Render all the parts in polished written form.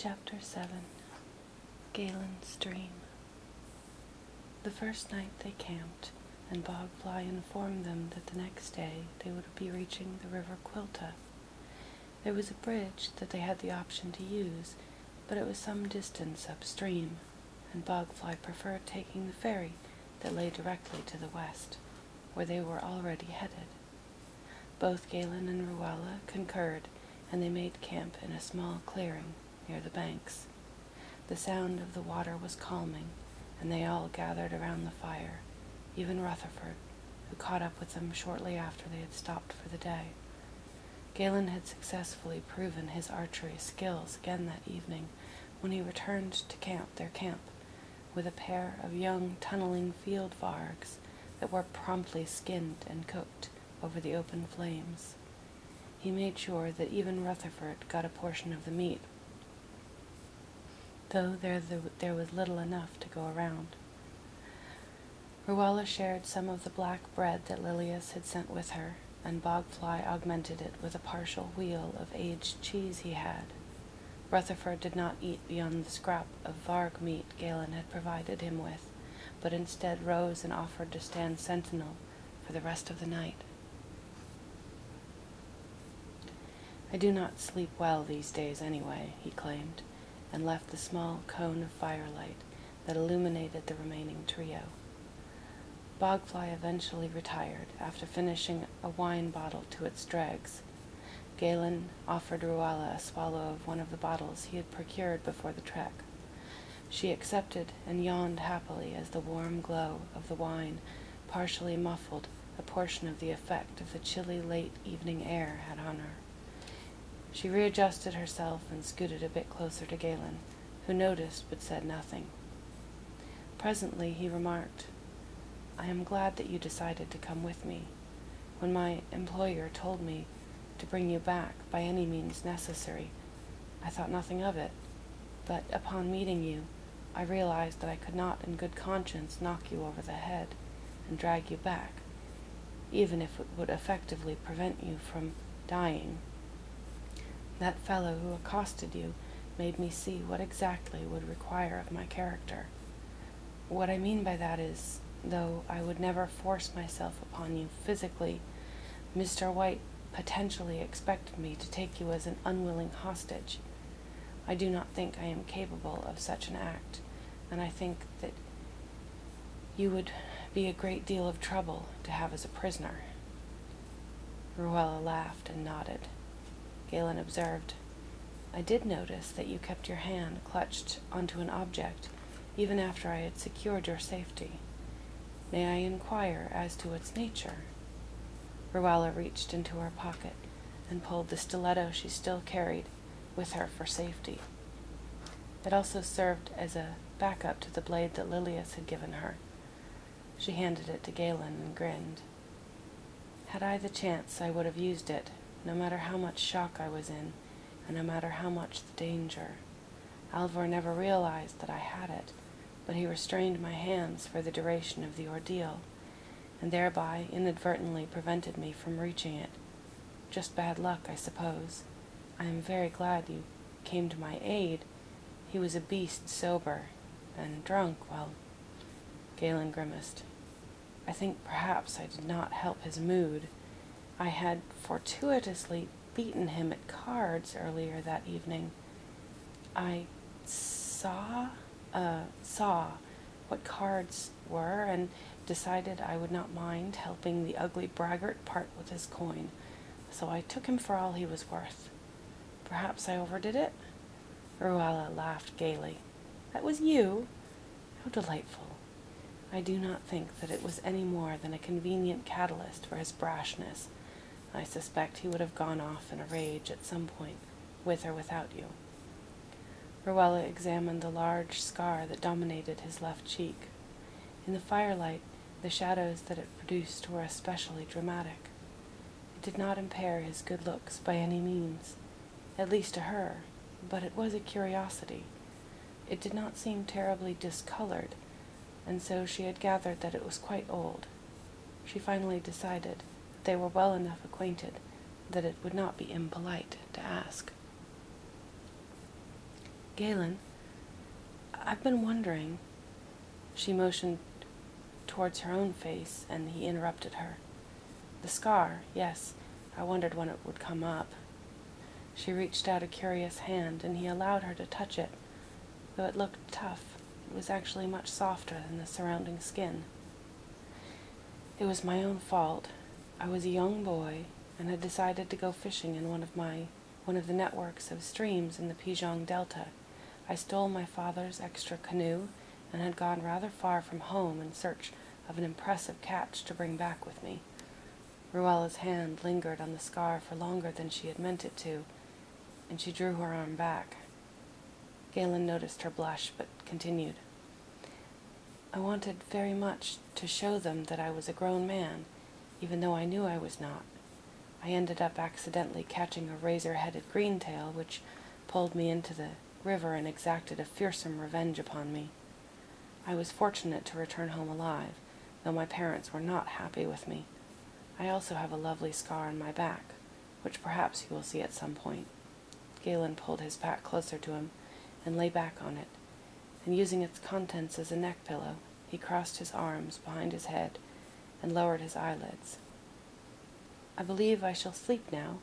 Chapter 7. Galen's Dream. The first night they camped, and Bogfly informed them that the next day they would be reaching the river Quilta. There was a bridge that they had the option to use, but it was some distance upstream, and Bogfly preferred taking the ferry that lay directly to the west, where they were already headed. Both Galen and Ruella concurred, and they made camp in a small clearing near the banks. The sound of the water was calming, and they all gathered around the fire, even Rutherford, who caught up with them shortly after they had stopped for the day. Galen had successfully proven his archery skills again that evening when he returned to their camp, with a pair of young tunneling field vargs that were promptly skinned and cooked over the open flames. He made sure that even Rutherford got a portion of the meat, though there was little enough to go around. Ruella shared some of the black bread that Lilias had sent with her, and Bogfly augmented it with a partial wheel of aged cheese he had. Rutherford did not eat beyond the scrap of varg meat Galen had provided him with, but instead rose and offered to stand sentinel for the rest of the night. "I do not sleep well these days anyway," he claimed, and left the small cone of firelight that illuminated the remaining trio. Bogfly eventually retired after finishing a wine bottle to its dregs. Galen offered Ruella a swallow of one of the bottles he had procured before the trek. She accepted and yawned happily as the warm glow of the wine partially muffled a portion of the effect of the chilly late evening air had on her. She readjusted herself and scooted a bit closer to Galen, who noticed but said nothing. Presently he remarked, "I am glad that you decided to come with me. When my employer told me to bring you back by any means necessary, I thought nothing of it, but upon meeting you, I realized that I could not in good conscience knock you over the head and drag you back, even if it would effectively prevent you from dying. That fellow who accosted you made me see what exactly would require of my character. What I mean by that is, though I would never force myself upon you physically, Mr. White potentially expected me to take you as an unwilling hostage. I do not think I am capable of such an act, and I think that you would be a great deal of trouble to have as a prisoner." Ruella laughed and nodded. Galen observed, "I did notice that you kept your hand clutched onto an object, even after I had secured your safety. May I inquire as to its nature?" Ruella reached into her pocket and pulled the stiletto she still carried with her for safety. It also served as a backup to the blade that Lilias had given her. She handed it to Galen and grinned. "Had I the chance, I would have used it, no matter how much shock I was in, and no matter how much the danger. Alvor never realized that I had it, but he restrained my hands for the duration of the ordeal, and thereby inadvertently prevented me from reaching it. Just bad luck, I suppose. I am very glad you came to my aid. He was a beast sober, and drunk, well..." Galen grimaced. "I think perhaps I did not help his mood. I had fortuitously beaten him at cards earlier that evening. I saw what cards were, and decided I would not mind helping the ugly braggart part with his coin, so I took him for all he was worth. Perhaps I overdid it?" Ruella laughed gaily. "That was you? How delightful. I do not think that it was any more than a convenient catalyst for his brashness. I suspect he would have gone off in a rage at some point, with or without you." Ruella examined the large scar that dominated his left cheek. In the firelight, the shadows that it produced were especially dramatic. It did not impair his good looks by any means, at least to her, but it was a curiosity. It did not seem terribly discolored, and so she had gathered that it was quite old. She finally decided that they were well enough acquainted that it would not be impolite to ask. Galen, I've been wondering. She motioned towards her own face, and he interrupted her. The scar, yes, I wondered when it would come up. She reached out a curious hand, and he allowed her to touch it. Though it looked tough, it was actually much softer than the surrounding skin. It was my own fault. I was a young boy, and had decided to go fishing in one of the networks of streams in the Pijong Delta. I stole my father's extra canoe, and had gone rather far from home in search of an impressive catch to bring back with me. Ruella's hand lingered on the scar for longer than she had meant it to, and she drew her arm back. Galen noticed her blush, but continued. I wanted very much to show them that I was a grown man, even though I knew I was not. I ended up accidentally catching a razor-headed greentail, which pulled me into the river and exacted a fearsome revenge upon me. I was fortunate to return home alive, though my parents were not happy with me. I also have a lovely scar on my back, which perhaps you will see at some point. Galen pulled his pack closer to him and lay back on it, and using its contents as a neck pillow, he crossed his arms behind his head and lowered his eyelids. I believe I shall sleep now.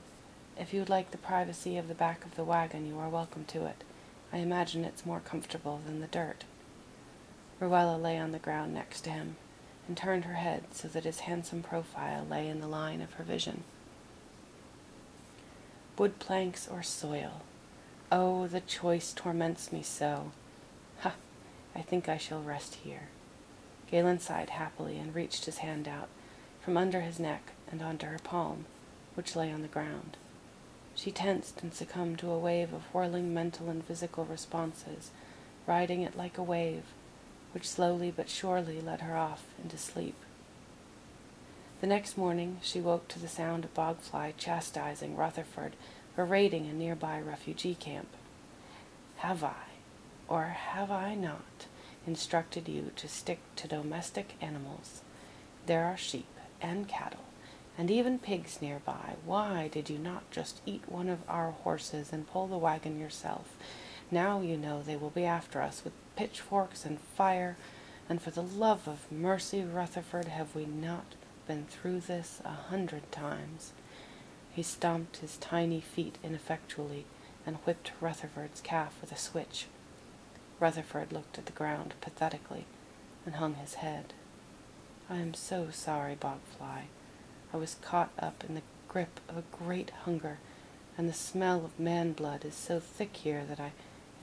If you would like the privacy of the back of the wagon, you are welcome to it. I imagine it's more comfortable than the dirt. Ruella lay on the ground next to him, and turned her head so that his handsome profile lay in the line of her vision. Wood planks or soil? Oh, the choice torments me so. Ha! I think I shall rest here. Galen sighed happily and reached his hand out from under his neck and onto her palm, which lay on the ground. She tensed and succumbed to a wave of whirling mental and physical responses, riding it like a wave, which slowly but surely led her off into sleep. The next morning she woke to the sound of Bogfly chastising Rutherford for raiding a nearby refugee camp. Have I, or have I not, instructed you to stick to domestic animals? There are sheep and cattle, and even pigs nearby. Why did you not just eat one of our horses and pull the wagon yourself? Now you know they will be after us with pitchforks and fire, and for the love of mercy, Rutherford, have we not been through this 100 times? He stomped his tiny feet ineffectually and whipped Rutherford's calf with a switch. Rutherford looked at the ground pathetically and hung his head. I am so sorry, Bogfly. I was caught up in the grip of a great hunger, and the smell of man-blood is so thick here that it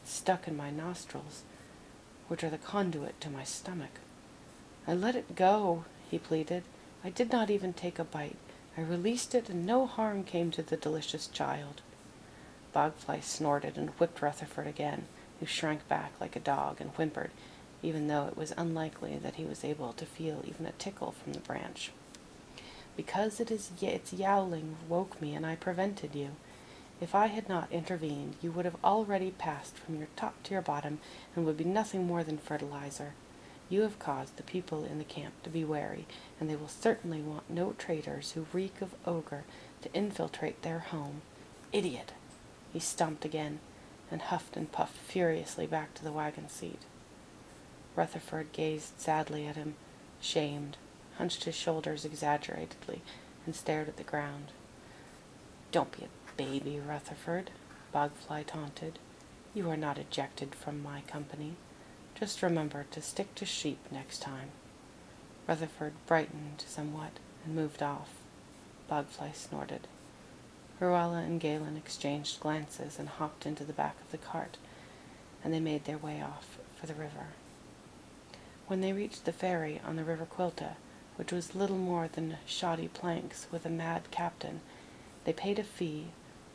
stuck in my nostrils, which are the conduit to my stomach. I let it go, he pleaded. I did not even take a bite. I released it, and no harm came to the delicious child. Bogfly snorted and whipped Rutherford again, who shrank back like a dog and whimpered, even though it was unlikely that he was able to feel even a tickle from the branch. Because its yowling woke me, and I prevented you. If I had not intervened, you would have already passed from your top to your bottom, and would be nothing more than fertilizer. You have caused the people in the camp to be wary, and they will certainly want no traitors who reek of ogre to infiltrate their home. Idiot! He stomped again, and huffed and puffed furiously back to the wagon seat. Rutherford gazed sadly at him, shamed, hunched his shoulders exaggeratedly, and stared at the ground. Don't be a baby, Rutherford, Bogfly taunted. You are not ejected from my company. Just remember to stick to sheep next time. Rutherford brightened somewhat and moved off. Bogfly snorted. Ruella and Galen exchanged glances and hopped into the back of the cart, and they made their way off for the river. When they reached the ferry on the River Quilta, which was little more than shoddy planks with a mad captain, they paid a fee,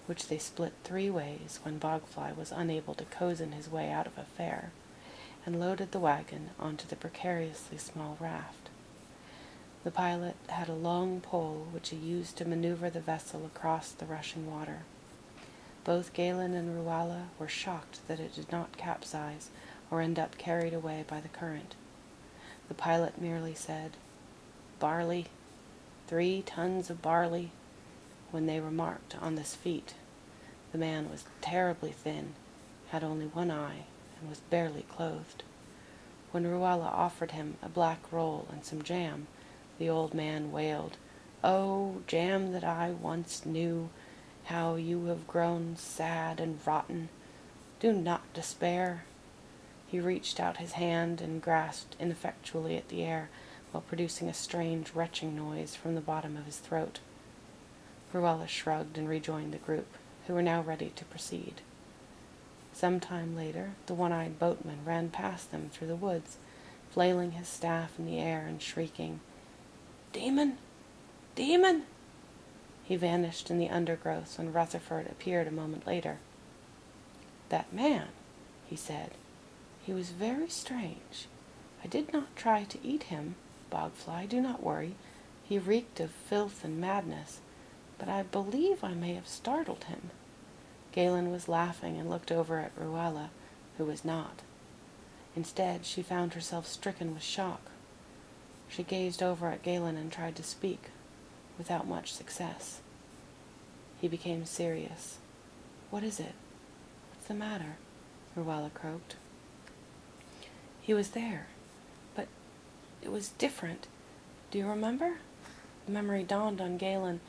which they split 3 ways when Bogfly was unable to cozen his way out of a fare, and loaded the wagon onto the precariously small raft. The pilot had a long pole which he used to maneuver the vessel across the rushing water. Both Galen and Ruella were shocked that it did not capsize or end up carried away by the current. The pilot merely said, "Barley, 3 tons of barley," when they remarked on this feat. The man was terribly thin, had only one eye, and was barely clothed. When Ruella offered him a black roll and some jam, the old man wailed, "Oh, jam that I once knew, how you have grown sad and rotten! Do not despair." He reached out his hand and grasped ineffectually at the air, while producing a strange retching noise from the bottom of his throat. Ruella shrugged and rejoined the group, who were now ready to proceed. Some time later, the one-eyed boatman ran past them through the woods, flailing his staff in the air and shrieking, "Demon! Demon!" He vanished in the undergrowth when Rutherford appeared a moment later. "That man," he said. "He was very strange. I did not try to eat him, Bogfly, do not worry. He reeked of filth and madness, but I believe I may have startled him." Galen was laughing and looked over at Ruella, who was not. Instead, she found herself stricken with shock. She gazed over at Galen and tried to speak, without much success. He became serious. "What is it? What's the matter?" Ruella croaked. "He was there, but it was different. Do you remember?" The memory dawned on Galen,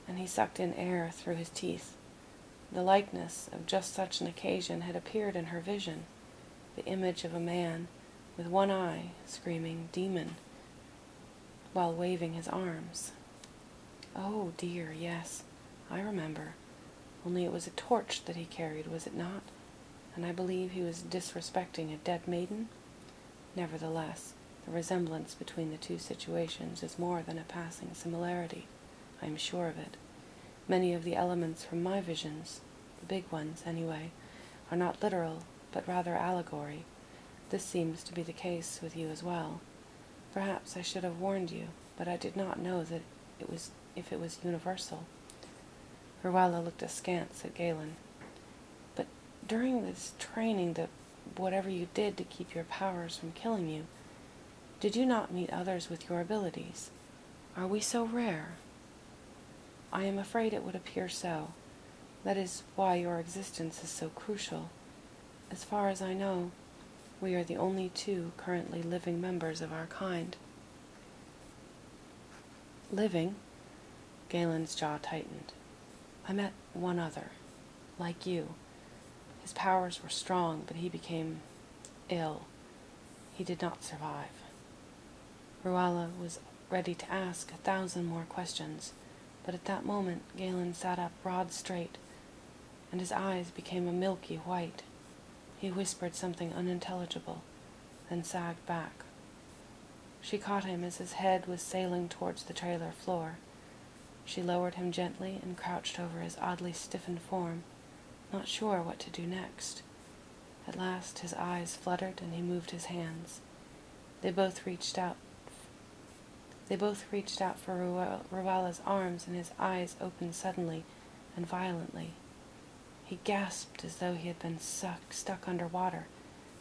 and he sucked in air through his teeth. The likeness of just such an occasion had appeared in her vision, the image of a man with one eye screaming "demon" while waving his arms. "Oh dear, yes, I remember. Only it was a torch that he carried, was it not? And I believe he was disrespecting a dead maiden? Nevertheless, the resemblance between the two situations is more than a passing similarity. I am sure of it. Many of the elements from my visions, the big ones anyway, are not literal, but rather allegory. This seems to be the case with you as well. Perhaps I should have warned you, but I did not know that if it was universal." Ruella looked askance at Galen. "But during this training, whatever you did to keep your powers from killing you, did you not meet others with your abilities? Are we so rare?" "I am afraid it would appear so. That is why your existence is so crucial. As far as I know, we are the only two currently living members of our kind." "Living?" Galen's jaw tightened. "I met one other, like you. His powers were strong, but he became ill. He did not survive." Ruella was ready to ask 1,000 more questions, but at that moment Galen sat up broad straight, and his eyes became a milky white. He whispered something unintelligible, then sagged back. She caught him as his head was sailing towards the trailer floor. She lowered him gently and crouched over his oddly stiffened form, not sure what to do next. At last his eyes fluttered and he moved his hands. They both reached out for Ruella's arms, and his eyes opened suddenly and violently. He gasped as though he had been stuck under water,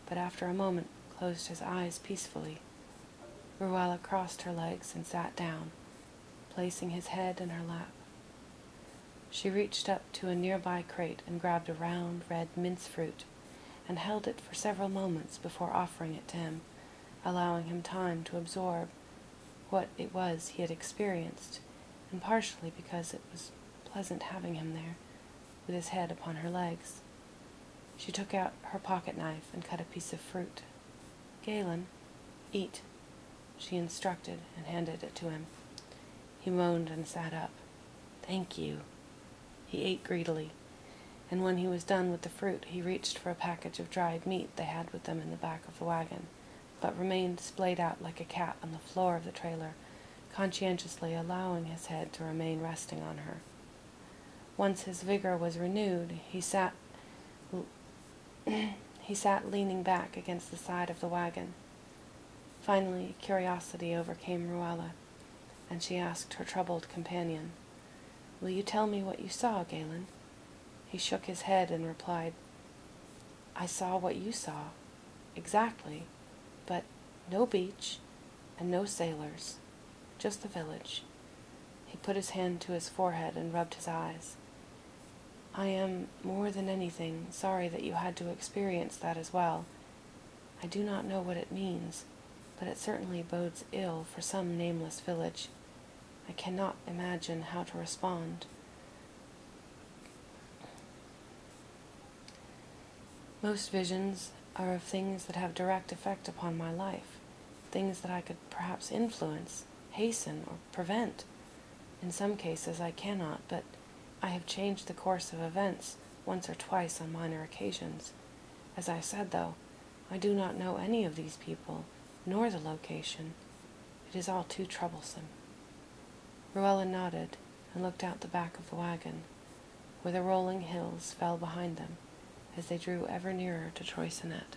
but after a moment closed his eyes peacefully. Ruella crossed her legs and sat down, placing his head in her lap. She reached up to a nearby crate and grabbed a round, red mince fruit, and held it for several moments before offering it to him, allowing him time to absorb what it was he had experienced, and partially because it was pleasant having him there, with his head upon her legs. She took out her pocket knife and cut a piece of fruit. "Galen, eat," she instructed, and handed it to him. He moaned and sat up. "Thank you." He ate greedily, and when he was done with the fruit, he reached for a package of dried meat they had with them in the back of the wagon, but remained splayed out like a cat on the floor of the trailer, conscientiously allowing his head to remain resting on her. Once his vigor was renewed, he sat leaning back against the side of the wagon. Finally, curiosity overcame Ruella, and she asked her troubled companion, "Will you tell me what you saw, Galen?" He shook his head and replied, "I saw what you saw, exactly, but no beach and no sailors, just the village." He put his hand to his forehead and rubbed his eyes. I am, more than anything, sorry that you had to experience that as well. I do not know what it means, but it certainly bodes ill for some nameless village. I cannot imagine how to respond. Most visions are of things that have direct effect upon my life, things that I could perhaps influence, hasten, or prevent. In some cases I cannot, but I have changed the course of events once or twice on minor occasions. As I said, though, I do not know any of these people, nor the location. It is all too troublesome. Rowella nodded and looked out the back of the wagon, where the rolling hills fell behind them as they drew ever nearer to Troysonet.